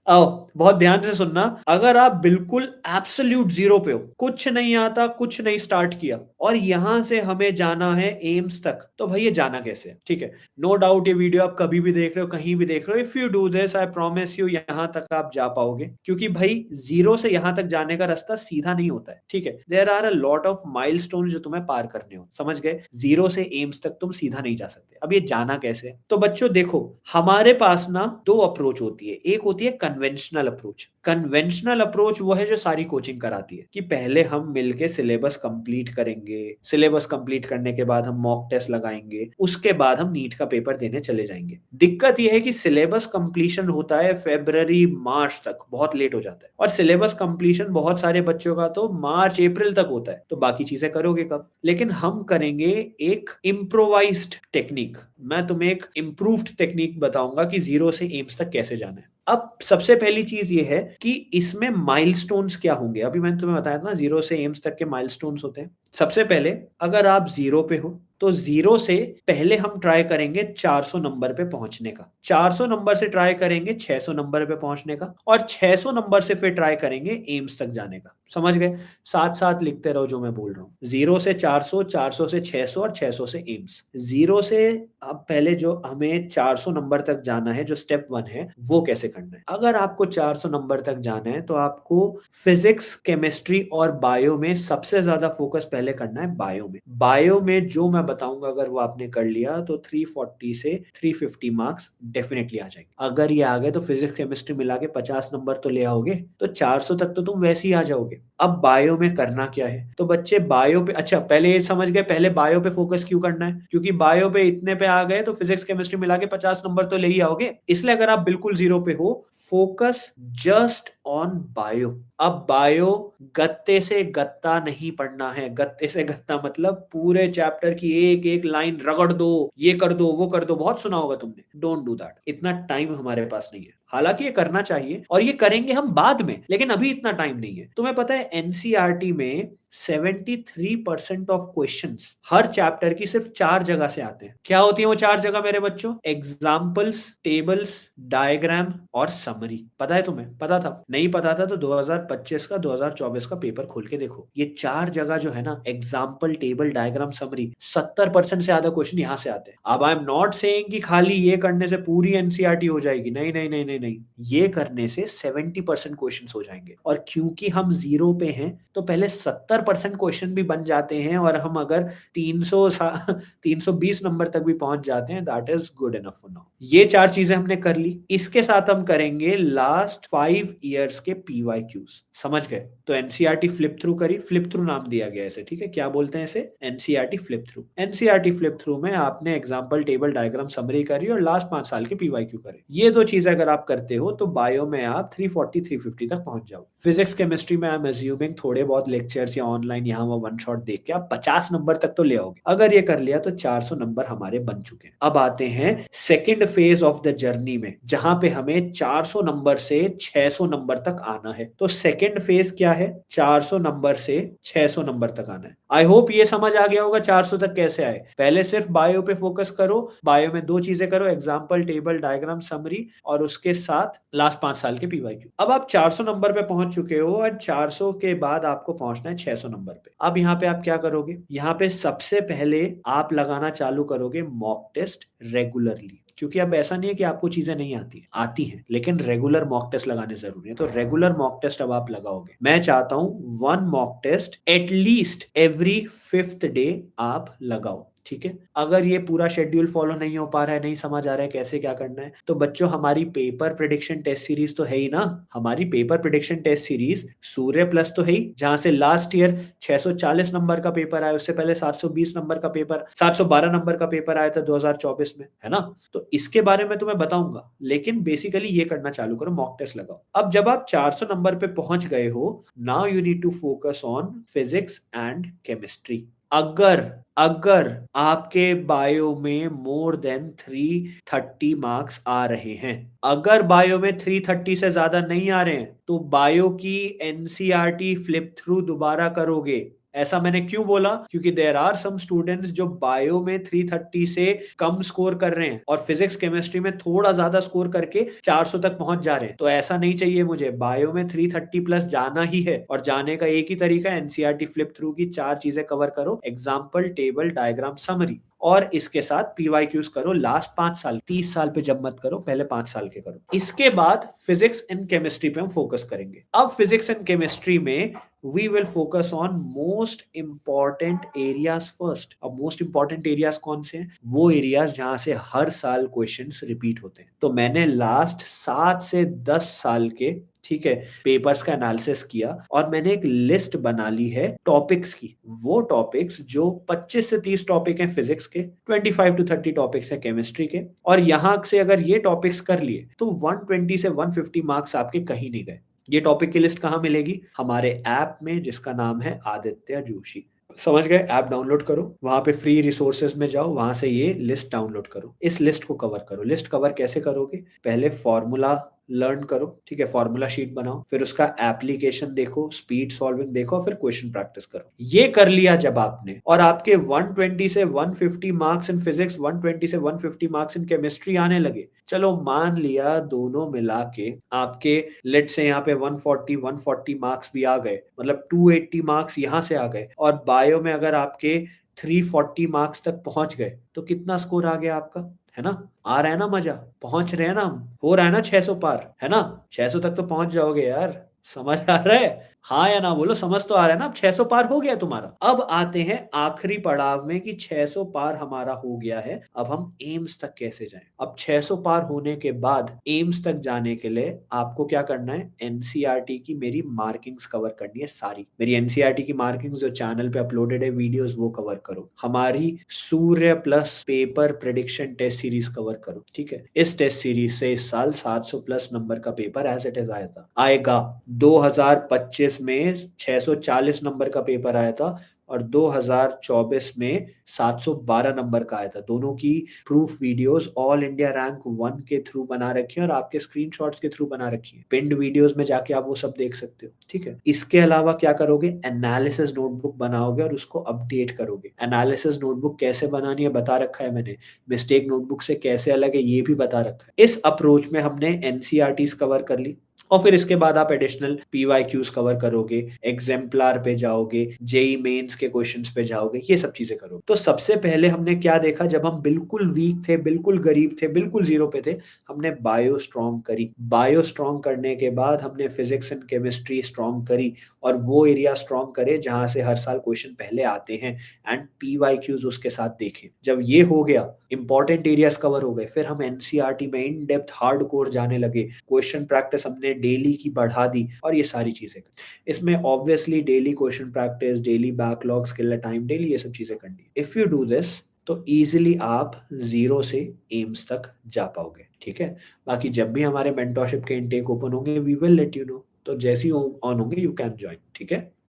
आओ बहुत ध्यान से सुनना। अगर आप बिल्कुल एब्सोल्यूट जीरो पे हो, कुछ नहीं आता, कुछ नहीं स्टार्ट किया, और यहां से हमें जाना है एम्स तक, तो भाई ये जाना कैसे है? ठीक है, नो डाउट ये वीडियो आप कभी भी देख रहे हो, कहीं भी देख रहे हो, if you do this I promise you यहां तक आप जा पाओगे, क्योंकि भाई जीरो से यहां तक जाने का रास्ता सीधा नहीं होता है। ठीक है, there are a lot of milestone जो तुम्हें पार करने हो, समझ गए? जीरो से एम्स तक तुम सीधा नहीं जा सकते। अब ये जाना कैसे? तो बच्चों देखो, हमारे पास ना दो अप्रोच होती है। एक होती है कन्वेंशनल अप्रोच। कन्वेंशनल अप्रोच वो है जो सारी कोचिंग कराती है कि पहले हम मिलके सिलेबस कंप्लीट करेंगे, सिलेबस कंप्लीट करने के बाद हम मॉक टेस्ट लगाएंगे, उसके बाद हम नीट का पेपर देने चले जाएंगे। दिक्कत यह है कि सिलेबस कंप्लीशन होता है फेब्रवरी मार्च तक, बहुत लेट हो जाता है, और सिलेबस कंप्लीशन बहुत सारे बच्चों का तो मार्च अप्रैल तक होता है, तो बाकी चीजें करोगे कब? लेकिन हम करेंगे एक इम्प्रोवाइज्ड टेक्निक। मैं तुम्हें एक इम्प्रूव्ड टेक्निक बताऊंगा कि जीरो से एम्स तक कैसे जाना है। अब सबसे पहली चीज ये है कि इसमें माइलस्टोन्स क्या होंगे। अभी मैंने तुम्हें बताया था ना, जीरो से एम्स तक के माइलस्टोन्स होते हैं। सबसे पहले अगर आप जीरो पे हो तो जीरो से पहले हम ट्राई करेंगे 400 नंबर पे पहुंचने का, 400 नंबर से ट्राई करेंगे 600 नंबर पे पहुंचने का, और 600 नंबर से फिर ट्राई करेंगे एम्स तक जाने का। समझ गए? साथ साथ लिखते रहो जो मैं बोल रहा हूँ। जीरो से 400, 400 से 600 और 600 से एम्स। जीरो से अब पहले जो हमें 400 नंबर तक जाना है, जो स्टेप 1 है, वो कैसे करना है? अगर आपको 400 नंबर तक जाना है तो आपको फिजिक्स, केमिस्ट्री और बायो में सबसे ज्यादा फोकस पहले करना है। बायो में, बायो में जो मैं बताऊंगा अगर वो आपने कर लिया तो 340 से 350 मार्क्स डेफिनेटली आ जाएंगे। अगर ये आ गए तो फिजिक्स केमिस्ट्री मिला के 50 नंबर तो ले आओगे, तो 400 तक तो तुम वैसे ही आ जाओगे। अब बायो में करना क्या है? तो बच्चे बायो पे, अच्छा पहले ये समझ गए पहले बायो पे फोकस क्यों करना है? क्योंकि बायो पे इतने पे आ गए तो फिजिक्स केमिस्ट्री मिला के 50 नंबर तो ले ही आओगे। इसलिए अगर आप बिल्कुल जीरो पे हो, फोकस जस्ट ऑन बायो। अब बायो गत्ते से गत्ता नहीं पढ़ना है। गत्ते से गत्ता मतलब पूरे चैप्टर की एक एक लाइन रगड़ दो, ये कर दो, वो कर दो, बहुत सुना होगा तुमने। डोंट डू दैट, इतना टाइम हमारे पास नहीं है। हालांकि ये करना चाहिए और ये करेंगे हम बाद में, लेकिन अभी इतना टाइम नहीं है। तुम्हें पता है एनसीईआरटी में 73% ऑफ क्वेश्चंस हर चैप्टर की सिर्फ 4 जगह से आते हैं। क्या होती है वो 4 जगह मेरे बच्चों? एग्जाम्पल्स, टेबल्स, डायग्राम और समरी। पता है तुम्हें? पता था? नहीं पता था तो 2025 का 2024 का पेपर खोल के देखो। ये 4 जगह जो है ना, एग्जाम्पल, टेबल, डायग्राम, समरी, 70% से ज्यादा क्वेश्चन यहां से आते हैं। अब आई एम नॉट सेइंग कि खाली ये करने से पूरी एनसीईआरटी हो जाएगी, नहीं नहीं नहीं नहीं नहीं। ये करने से 70% क्वेश्चन हो जाएंगे, और क्योंकि हम जीरो पे हैं तो पहले 70% क्वेश्चन भी बन जाते हैं, और हम अगर 320 नंबर तक भी पहुंच जाते हैं, that is good enough for now. ये 4 चीजें हमने कर ली। इसके साथ हम करेंगे लास्ट 5 इयर्स के पीवाईक्यूज। समझ गए? तो एनसीईआरटी फ्लिप थ्रू करी, फ्लिप थ्रू नाम दिया गया इसे, ठीक है? क्या बोलते हैं इसे? NCERT flip through. NCERT flip through में आपने एग्जाम्पल, टेबल, डायग्राम, समरी करी और लास्ट 5 साल के पीवाईक्यू करे। ये दो चीजें अगर आप करते हो तो बायो में आप 340 350 तक पहुंच जाओ। फिजिक्स केमिस्ट्री में आई एम अज्यूमिंग थोड़े बहुत लेक्चर्स या ऑनलाइन यहाँ वहाँ वन शॉट देख के आप 50 नंबर तक तो ले आओगे। अगर ये कर लिया तो 400 नंबर हमारे बन चुके हैं। अब आते हैं second phase of the journey में, जहां पे हमें 400 नंबर से 600 नंबर तक आना है। तो सेकेंड फेज क्या है? 400 नंबर से 600 नंबर तक आना है। आई होप ये समझ आ गया होगा 400 तक कैसे आए। पहले सिर्फ बायो पे फोकस करो, बायो में 2 चीजें करो, एग्जाम्पल, टेबल, डायग्राम, समरी, और उसके साथ लास्ट 5 साल के पीवाईक्यू। अब आप 400 नंबर पे पहुंच चुके हो और 400 के बाद आपको पहुंचना है 600 नंबर पे। अब यहाँ पे आप क्या करोगे? यहाँ पे सबसे पहले आप लगाना चालू करोगे मॉक टेस्ट रेगुलरली, क्योंकि अब ऐसा नहीं है कि आपको चीजें नहीं आती हैं, आती हैं, लेकिन रेगुलर मॉक टेस्ट लगाने जरूरी है। तो रेगुलर मॉक टेस्ट अब आप लगाओगे। मैं चाहता हूं 1 mock test at least every 5th day आप लगाओ, ठीक है? अगर ये पूरा शेड्यूल फॉलो नहीं हो पा रहा है, नहीं समझ आ रहा है कैसे क्या करना है, तो बच्चों हमारी पेपर प्रिडिक्शन टेस्ट सीरीज तो है ही ना। हमारी पेपर प्रिडिक्शन टेस्ट सीरीज सूर्य प्लस तो है ही, जहां से लास्ट ईयर 640 नंबर का पेपर आया, उससे पहले 720 नंबर का पेपर, 712 नंबर का पेपर आया था 2024 में, है ना? तो इसके बारे में तुम्हें बताऊंगा, लेकिन बेसिकली ये करना चालू करो, मॉक टेस्ट लगाओ। अब जब आप 400 नंबर पे पहुंच गए हो, now you need to focus on physics and chemistry. अगर अगर आपके बायो में मोर देन 330 मार्क्स आ रहे हैं, अगर बायो में 330 से ज्यादा नहीं आ रहे हैं, तो बायो की एनसीईआरटी फ्लिप थ्रू दोबारा करोगे। ऐसा मैंने क्यों बोला? क्योंकि देयर आर सम स्टूडेंट्स जो बायो में 330 से कम स्कोर कर रहे हैं और फिजिक्स केमिस्ट्री में थोड़ा ज्यादा स्कोर करके 400 तक पहुंच जा रहे हैं। तो ऐसा नहीं चाहिए मुझे, बायो में 330 प्लस जाना ही है और जाने का एक ही तरीका है, एनसीईआरटी फ्लिप थ्रू की 4 चीजें कवर करो, एग्जाम्पल, टेबल, डायग्राम, समरी, और इसके साथ पीवाईक्यूज करो लास्ट 5 साल, 30 साल पे जब मत करो, पहले 5 साल के करो। इसके बाद फिजिक्स एंड केमिस्ट्री पे हम फोकस करेंगे। अब फिजिक्स एंड केमिस्ट्री में we will focus on most important areas first। अब मोस्ट इंपॉर्टेंट एरियाज कौन से हैं? वो एरियाज जहां से हर साल क्वेश्चंस रिपीट होते हैं। तो मैंने लास्ट 7 से 10 साल के, ठीक है, पेपर्स का एनालिसिस किया और मैंने एक लिस्ट बना ली है टॉपिक्स की। वो टॉपिक्स जो 25 से 30 टॉपिक हैं फिजिक्स के, 25 टू 30 टॉपिक्स हैं केमिस्ट्री के, और यहां से अगर ये टॉपिक्स कर लिए तो 120 से 150 मार्क्स आपके कहीं नहीं गए। ये टॉपिक की लिस्ट कहाँ मिलेगी? हमारे ऐप में, जिसका नाम है आदित्य जोशी। समझ गए? ऐप डाउनलोड करो, वहां पे फ्री रिसोर्सेज में जाओ, वहां से ये लिस्ट डाउनलोड करो, इस लिस्ट को कवर करो। लिस्ट कवर कैसे करोगे? पहले फॉर्मूला लर्न करो, ठीक है, फॉर्मूला शीट बनाओ, फिर उसका एप्लीकेशन देखो, स्पीड सॉल्विंग देखो, फिर क्वेश्चन प्रैक्टिस करो। ये कर लिया जब आपने, और आपके 120 से 150 मार्क्स इन फिजिक्स, 120 से 150 मार्क्स इन केमिस्ट्री आने लगे, चलो मान लिया दोनों मिला के आपके लेट से यहाँ पे 140 मार्क्स भी आ गए, मतलब 280 मार्क्स यहाँ से आ गए, और बायो में अगर आपके 340 मार्क्स तक पहुंच गए, तो कितना स्कोर आ गया आपका? है ना? आ रहा है ना मजा? पहुंच रहे हैं ना हम? हो रहा है ना 600 पार? है ना? 600 तक तो पहुंच जाओगे यार। समझ आ रहा है? हाँ या ना बोलो, समझ तो आ रहा है ना? अब 600 पार हो गया तुम्हारा। अब आते हैं आखिरी पड़ाव में कि 600 पार हमारा हो गया है, अब हम एम्स तक कैसे जाएं? अब 600 पार होने के बाद एम्स तक जाने के लिए आपको क्या करना है? एनसीईआरटी की मेरी मार्किंग्स कवर करनी है सारी। मेरी एनसीईआरटी की मार्किंग्स जो चैनल पे अपलोडेड है वीडियोस, वो कवर करो। हमारी Surya plus paper prediction test series cover करो, ठीक है? इस टेस्ट सीरीज से इस साल 700 प्लस नंबर का पेपर एज इट इज आएगा। 2025 में 640 नंबर का पेपर आया था और 2024 में 712 नंबर का आया था। दोनों की proof videos all India rank 1 के थ्रू बना रखी है और आपके स्क्रीनशॉट्स के थ्रू बना रखी है। पिंड वीडियोस में जाके आप वो सब देख सकते हो, ठीक है? इसके अलावा क्या करोगे? एनालिसिस नोटबुक बनाओगे और उसको अपडेट करोगे। एनालिसिस नोटबुक कैसे बनानी है बता रखा है मैंने, मिस्टेक नोटबुक से कैसे अलग है ये भी बता रखा है। इस अप्रोच में हमने एनसीईआरटीज कवर कर ली, और फिर इसके बाद आप एडिशनल पीवाईक्यूज कवर करोगे, एग्जाम्पलर पे जाओगे, जेई मेंस के क्वेश्चंस पे जाओगे, ये सब चीजें करोगे। तो सबसे पहले हमने क्या देखा? जब हम बिल्कुल वीक थे, बिल्कुल गरीब थे, बिल्कुल जीरो पे थे, हमने बायो स्ट्रॉन्ग करी। बायो स्ट्रॉन्ग करने के बाद हमने फिजिक्स एंड केमिस्ट्री स्ट्रॉन्ग करी, और वो एरिया स्ट्रॉन्ग करे जहां से हर साल क्वेश्चन पहले आते हैं, एंड पीवाईक्यूज उसके साथ देखें। जब ये हो गया, इंपॉर्टेंट एरियाज कवर हो गए, फिर हम एनसीईआरटी में इन डेप्थ हार्ड कोर जाने लगे। क्वेश्चन प्रैक्टिस हमने डेली की बढ़ा दी, और ये सारी चीजें। इसमें obviously daily question practice, daily backlog, skill time, daily ये सब चीजें करनी है। इफ यू डू दिस तो इजीली आप 0 से एम्स तक जा पाओगे, ठीक है? बाकी जब भी हमारे मेंटरशिप के इनटेक ओपन होंगे, we will let you know. तो जैसे ही ऑन होंगे, यू कैन ज्वाइन, ठीक है?